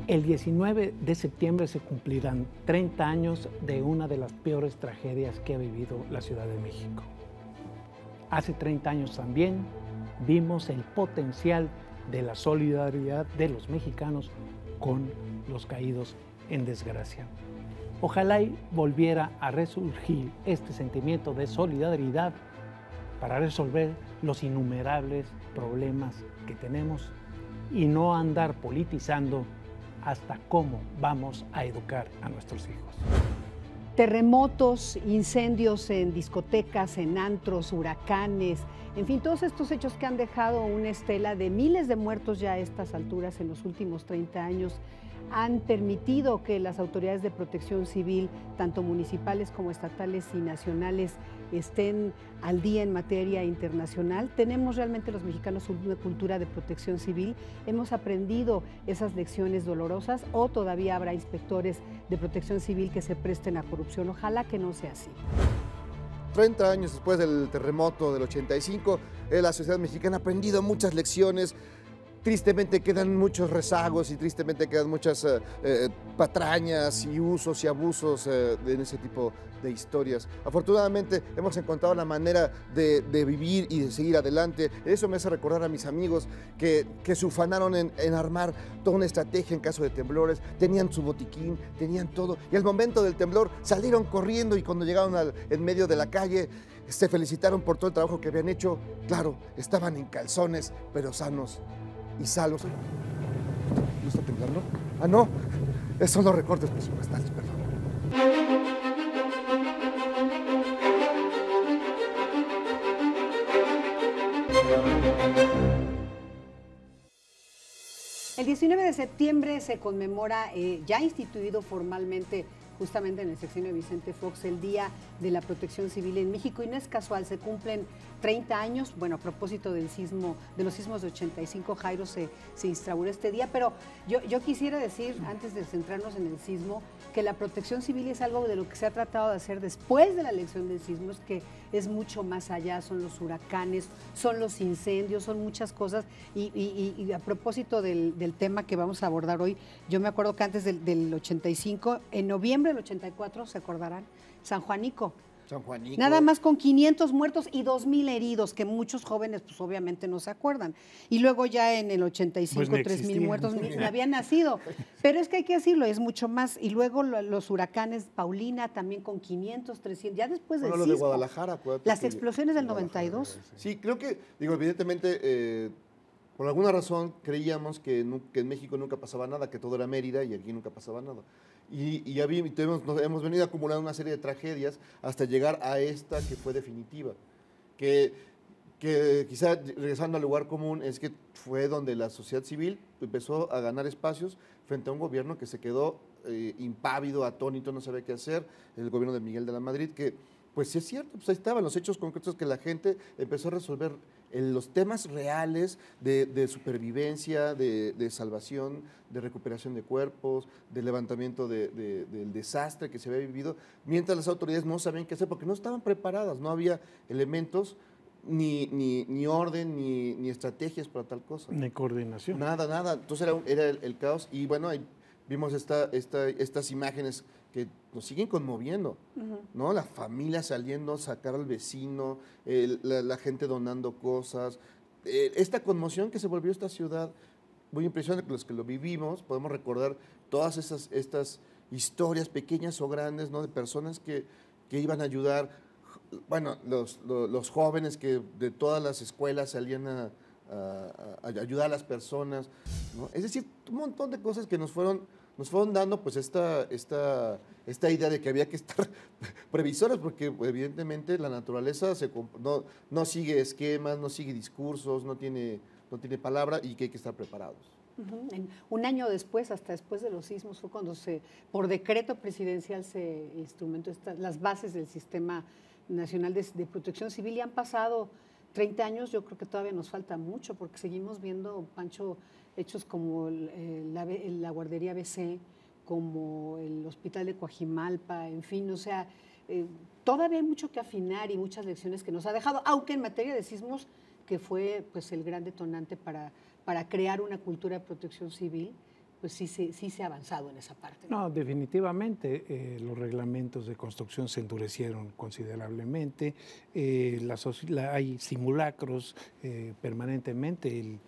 El 19 de septiembre se cumplirán 30 años de una de las peores tragedias que ha vivido la Ciudad de México. Hace 30 años también vimos el potencial de la solidaridad de los mexicanos con los caídos en desgracia. Ojalá y volviera a resurgir este sentimiento de solidaridad para resolver los innumerables problemas que tenemos y no andar politizando hasta cómo vamos a educar a nuestros hijos. Terremotos, incendios en discotecas, en antros, huracanes, en fin, todos estos hechos que han dejado una estela de miles de muertos ya a estas alturas en los últimos 30 años han permitido que las autoridades de protección civil, tanto municipales como estatales y nacionales, estén al día en materia internacional. Tenemos realmente los mexicanos una cultura de protección civil, hemos aprendido esas lecciones dolorosas o todavía habrá inspectores de protección civil que se presten a corrupción. Ojalá que no sea así. 30 años después del terremoto del 85, la sociedad mexicana ha aprendido muchas lecciones. Tristemente quedan muchos rezagos y tristemente quedan muchas patrañas y usos y abusos en ese tipo de historias. Afortunadamente hemos encontrado la manera de vivir y de seguir adelante. Eso me hace recordar a mis amigos que se ufanaron en armar toda una estrategia en caso de temblores. Tenían su botiquín, tenían todo. Y al momento del temblor salieron corriendo y cuando llegaron en medio de la calle se felicitaron por todo el trabajo que habían hecho. Claro, estaban en calzones, pero sanos y salvos. ¿No está temblando? Ah, no. Esos son los recortes presupuestales, perdón. El 19 de septiembre se conmemora, ya instituido formalmente, justamente en el sexenio de Vicente Fox, el Día de la Protección Civil en México, y no es casual, se cumplen 30 años, bueno, a propósito del sismo, de los sismos de 85, Jairo, se instauró este día, pero yo quisiera decir, antes de centrarnos en el sismo, que la protección civil es algo de lo que se ha tratado de hacer después de la lección del sismo, es que es mucho más allá, son los huracanes, son los incendios, son muchas cosas, y a propósito del tema que vamos a abordar hoy, yo me acuerdo que antes del 85, en noviembre del 84, se acordarán, San Juanico. Nada más con 500 muertos y 2,000 heridos, que muchos jóvenes pues obviamente no se acuerdan. Y luego ya en el 85, pues no 3,000 muertos, ni habían nacido. Pero es que hay que decirlo, es mucho más. Y luego los huracanes Paulina también con 500, 300, ya después del lo sismo. De Guadalajara, las explosiones del 92. Sí, creo que, evidentemente, por alguna razón creíamos que en México nunca pasaba nada, que todo era Mérida y aquí nunca pasaba nada. Y hemos venido acumulando una serie de tragedias hasta llegar a esta que fue definitiva. Que quizá, regresando al lugar común, es que fue donde la sociedad civil empezó a ganar espacios frente a un gobierno que se quedó impávido, atónito, no sabía qué hacer, el gobierno de Miguel de la Madrid, que pues sí es cierto, pues ahí estaban los hechos concretos que la gente empezó a resolver los temas reales de supervivencia, de salvación, de recuperación de cuerpos, de levantamiento del desastre que se había vivido, mientras las autoridades no sabían qué hacer porque no estaban preparadas, no había elementos, ni orden, ni estrategias para tal cosa. Ni coordinación. Nada. Entonces era el caos y bueno, ahí vimos estas imágenes que nos siguen conmoviendo, ¿no? La familia saliendo a sacar al vecino, la gente donando cosas, esta conmoción que se volvió esta ciudad muy impresionante. Los que lo vivimos podemos recordar todas estas historias pequeñas o grandes, ¿no? De personas que iban a ayudar, bueno, los jóvenes que de todas las escuelas salían a ayudar a las personas, ¿no? Es decir, un montón de cosas que nos fueron dando pues esta idea de que había que estar previsores, porque evidentemente la naturaleza no sigue esquemas, no sigue discursos, no tiene palabra y que hay que estar preparados. Un año después, hasta después de los sismos, fue cuando por decreto presidencial se instrumentó las bases del Sistema Nacional de Protección Civil, y han pasado 30 años. Yo creo que todavía nos falta mucho, porque seguimos viendo, Pancho, hechos como la guardería BC, como el hospital de Coajimalpa, en fin, o sea, todavía hay mucho que afinar y muchas lecciones que nos ha dejado, aunque en materia de sismos, que fue pues el gran detonante para crear una cultura de protección civil, pues sí se ha avanzado en esa parte. No, definitivamente los reglamentos de construcción se endurecieron considerablemente, hay simulacros permanentemente,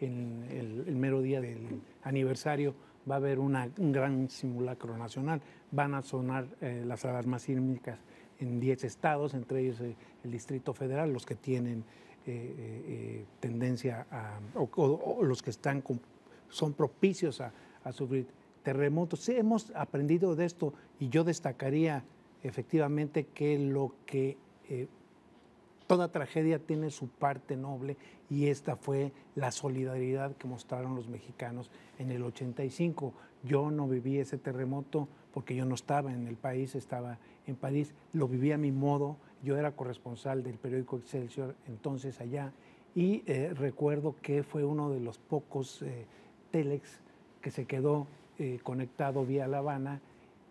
el mero día del aniversario va a haber un gran simulacro nacional, van a sonar las alarmas sísmicas en 10 estados, entre ellos el Distrito Federal, los que tienen tendencia o los que son propicios a sufrir terremotos. Sí, hemos aprendido de esto y yo destacaría efectivamente que toda tragedia tiene su parte noble y esta fue la solidaridad que mostraron los mexicanos en el 85. Yo no viví ese terremoto porque yo no estaba en el país, estaba en París, lo viví a mi modo, yo era corresponsal del periódico Excelsior entonces allá y recuerdo que fue uno de los pocos telex que se quedó conectado vía La Habana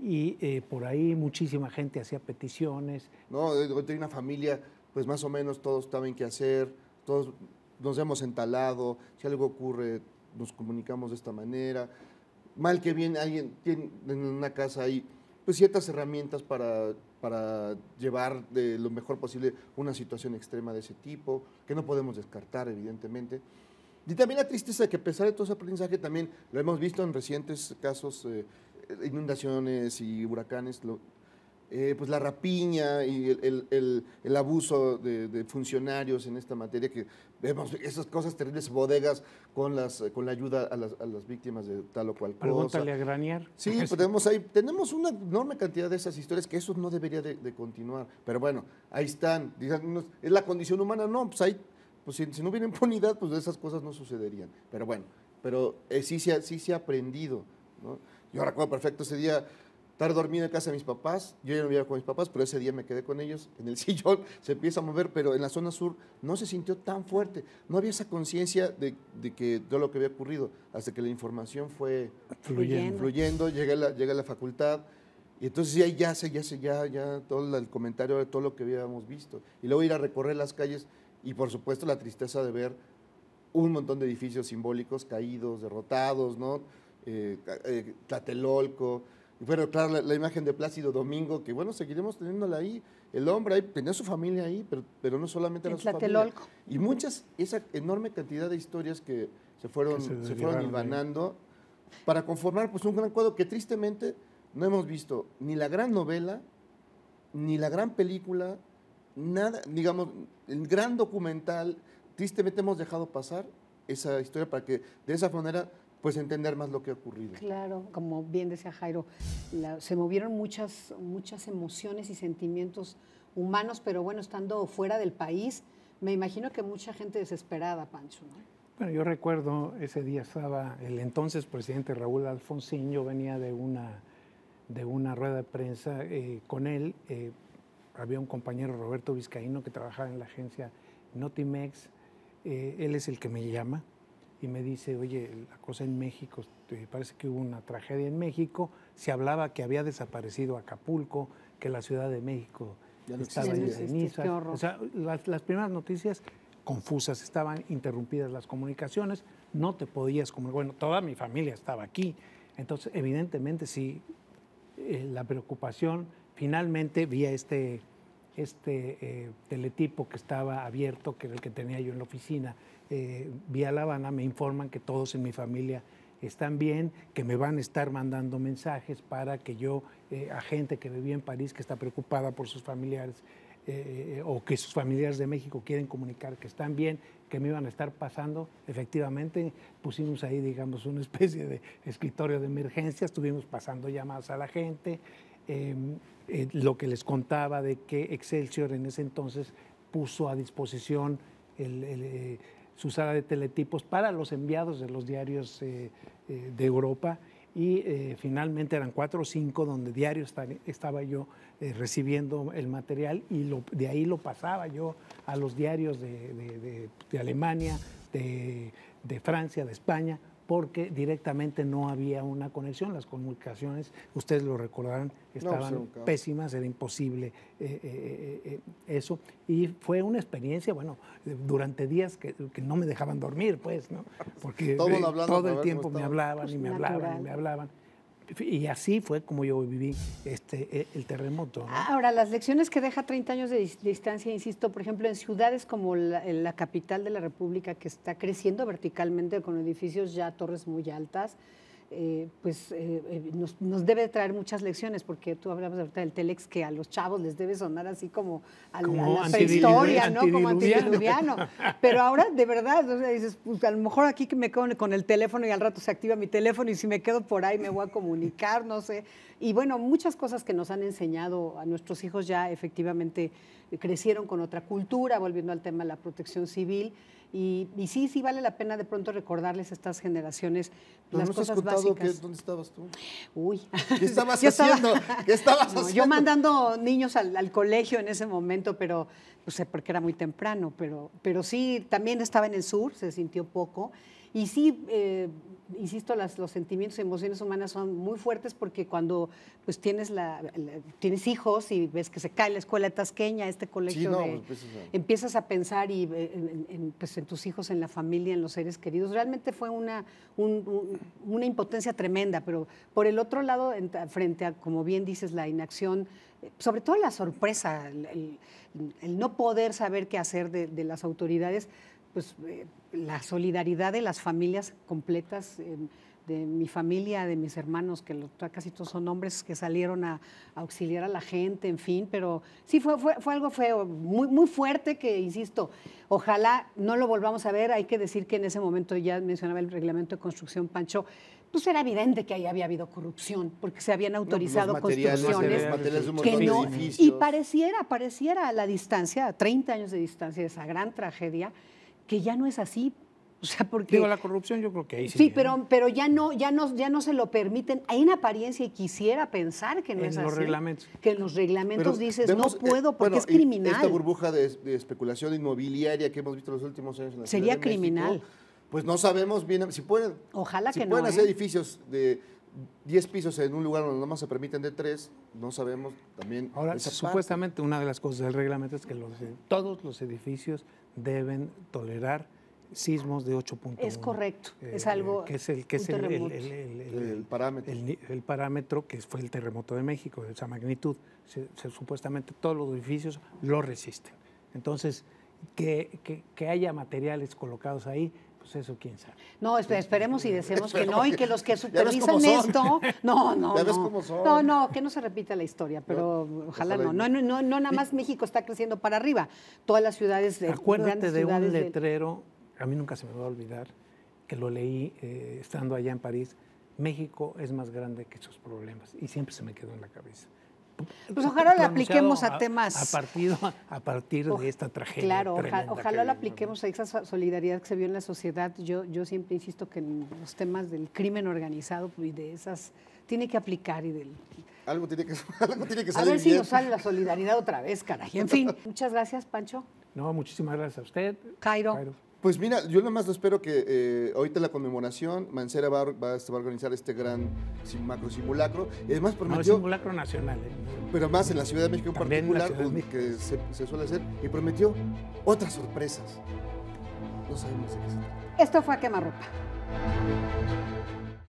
y por ahí muchísima gente hacía peticiones. No, yo tenía una familia, pues más o menos todos saben qué hacer, todos nos hemos entalado, si algo ocurre nos comunicamos de esta manera. Mal que bien alguien tiene en una casa ahí pues ciertas herramientas para llevar de lo mejor posible una situación extrema de ese tipo, que no podemos descartar evidentemente. Y también la tristeza de que a pesar de todo ese aprendizaje también lo hemos visto en recientes casos, inundaciones y huracanes, pues la rapiña y el abuso de funcionarios en esta materia, que vemos esas cosas terribles, bodegas con la ayuda a las víctimas de tal o cual cosa. Pregúntale a Granier. Sí, pues tenemos una enorme cantidad de esas historias que eso no debería de continuar. Pero bueno, ahí están. ¿Es la condición humana? No, pues si no hubiera impunidad, pues esas cosas no sucederían. Pero bueno, sí se ha aprendido, ¿no? Yo recuerdo perfecto ese día, estar dormido en casa de mis papás, yo ya no vivía con mis papás, pero ese día me quedé con ellos, en el sillón se empieza a mover, pero en la zona sur no se sintió tan fuerte, no había esa conciencia de que todo lo que había ocurrido, hasta que la información fue fluyendo, llegué a la facultad, y entonces ya todo el comentario de todo lo que habíamos visto, y luego ir a recorrer las calles, y por supuesto la tristeza de ver un montón de edificios simbólicos caídos, derrotados, ¿no? Tlatelolco. Y bueno, claro, la imagen de Plácido Domingo, que bueno, seguiremos teniéndola ahí. El hombre ahí tenía su familia ahí, pero no solamente era su familia. Y esa enorme cantidad de historias que se fueron hilvanando para conformar pues un gran cuadro que tristemente no hemos visto ni la gran novela, ni la gran película, nada, digamos, el gran documental. Tristemente hemos dejado pasar esa historia para que de esa manera pues entender más lo que ha ocurrido. Claro, como bien decía Jairo, se movieron muchas emociones y sentimientos humanos, pero bueno, estando fuera del país, me imagino que mucha gente desesperada, Pancho, ¿no? Bueno, yo recuerdo ese día estaba el entonces presidente Raúl Alfonsín, yo venía de una rueda de prensa con él, había un compañero, Roberto Vizcaíno, que trabajaba en la agencia Notimex, él es el que me llama y me dice, oye, la cosa en México, parece que hubo una tragedia en México, se hablaba que había desaparecido Acapulco, que la Ciudad de México estaba en cenizas. O sea, las primeras noticias confusas, estaban interrumpidas las comunicaciones, no te podías comunicar, bueno, toda mi familia estaba aquí, entonces evidentemente sí, la preocupación, finalmente vía este teletipo que estaba abierto, que era el que tenía yo en la oficina, vía La Habana, me informan que todos en mi familia están bien, que me van a estar mandando mensajes para que yo, a gente que vivía en París, que está preocupada por sus familiares, o que sus familiares de México quieren comunicar que están bien, que me iban a estar pasando. Efectivamente, pusimos ahí, digamos, una especie de escritorio de emergencia, estuvimos pasando llamadas a la gente, lo que les contaba de que Excelsior en ese entonces puso a disposición su sala de teletipos para los enviados de los diarios de Europa y finalmente eran 4 o 5 donde diario estaba yo recibiendo el material y de ahí lo pasaba yo a los diarios de Alemania, de Francia, de España, porque directamente no había una conexión. Las comunicaciones, ustedes lo recordarán, estaban pésimas, era imposible eso. Y fue una experiencia, bueno, durante días que no me dejaban dormir, pues, ¿no? Porque todo el tiempo me hablaban pues y me hablaban y me hablaban. Y así fue como yo viví el terremoto, ¿no? Ahora, las lecciones que deja 30 años de distancia, insisto, por ejemplo, en ciudades como la capital de la República, que está creciendo verticalmente con edificios ya, torres muy altas, nos debe traer muchas lecciones, porque tú hablabas ahorita del Telex, que a los chavos les debe sonar así como a la prehistoria, ¿no? Como antediluviano. Pero ahora, de verdad, o sea, dices, pues a lo mejor aquí que me quedo con el teléfono y al rato se activa mi teléfono y si me quedo por ahí me voy a comunicar, no sé. Y bueno, muchas cosas que nos han enseñado a nuestros hijos ya efectivamente crecieron con otra cultura, volviendo al tema de la protección civil. Y sí vale la pena de pronto recordarles a estas generaciones las cosas básicas. ¿Dónde estabas tú? Uy. ¿Qué estabas haciendo? ¿Qué estabas haciendo? Yo mandando niños al colegio en ese momento, pero no sé, porque era muy temprano, pero sí, también estaba en el sur, se sintió poco. Y sí, insisto, los sentimientos y emociones humanas son muy fuertes porque cuando pues tienes hijos y ves que se cae la escuela tasqueña, este colegio, empiezas a pensar en tus hijos, en la familia, en los seres queridos. Realmente fue una impotencia tremenda, pero por el otro lado, frente a, como bien dices, la inacción, sobre todo la sorpresa, el no poder saber qué hacer de las autoridades, pues la solidaridad de las familias completas, de mi familia, de mis hermanos, que casi todos son hombres, que salieron a auxiliar a la gente, en fin, pero sí fue algo feo, muy, muy fuerte que, insisto, ojalá no lo volvamos a ver. Hay que decir que en ese momento, ya mencionaba el reglamento de construcción, Pancho, pues era evidente que ahí había habido corrupción, porque se habían autorizado construcciones que no, y pareciera a la distancia, a 30 años de distancia de esa gran tragedia, que ya no es así. O sea, porque digo, la corrupción yo creo que ahí sí. Sí, pero ya no se lo permiten. Hay una apariencia y quisiera pensar que no es así. En los reglamentos. Que en los reglamentos dices, no puedo porque es criminal. criminal. Esta burbuja de especulación inmobiliaria que hemos visto en los últimos años en la Ciudad sería de México, criminal. Pues no sabemos bien si pueden. Ojalá que no. Si pueden hacer edificios de 10 pisos en un lugar donde nada más se permiten de 3, no sabemos también. Ahora, supuestamente una de las cosas del reglamento es que todos los edificios deben tolerar sismos de 8.1. Es correcto, es algo que es el parámetro. El parámetro que fue el terremoto de México, de esa magnitud. Supuestamente todos los edificios lo resisten. Entonces, que haya materiales colocados ahí, pues eso quién sabe. No, esperemos y deseemos que no, y que los que supervisan esto, no, que no se repita la historia, pero ojalá no. No nada más México está creciendo para arriba, todas las ciudades Acuérdate de un letrero, a mí nunca se me va a olvidar, que lo leí estando allá en París: México es más grande que sus problemas, y siempre se me quedó en la cabeza. Pues ojalá lo apliquemos a temas. A partir de esta tragedia. Claro, ojalá lo apliquemos a esa solidaridad que se vio en la sociedad. Yo siempre insisto que en los temas del crimen organizado y de esas tiene que aplicar algo tiene que salir. A ver si nos sale la solidaridad otra vez, caray. En fin, muchas gracias, Pancho. No, muchísimas gracias a usted. Cairo. Pues mira, yo nada más espero que ahorita en la conmemoración Mancera va a organizar este gran macro simulacro. Y además prometió... simulacro nacional. Pero más en la Ciudad de México en particular, que se suele hacer. Y prometió otras sorpresas. No sabemos de qué se trata. Esto fue A Quemarropa.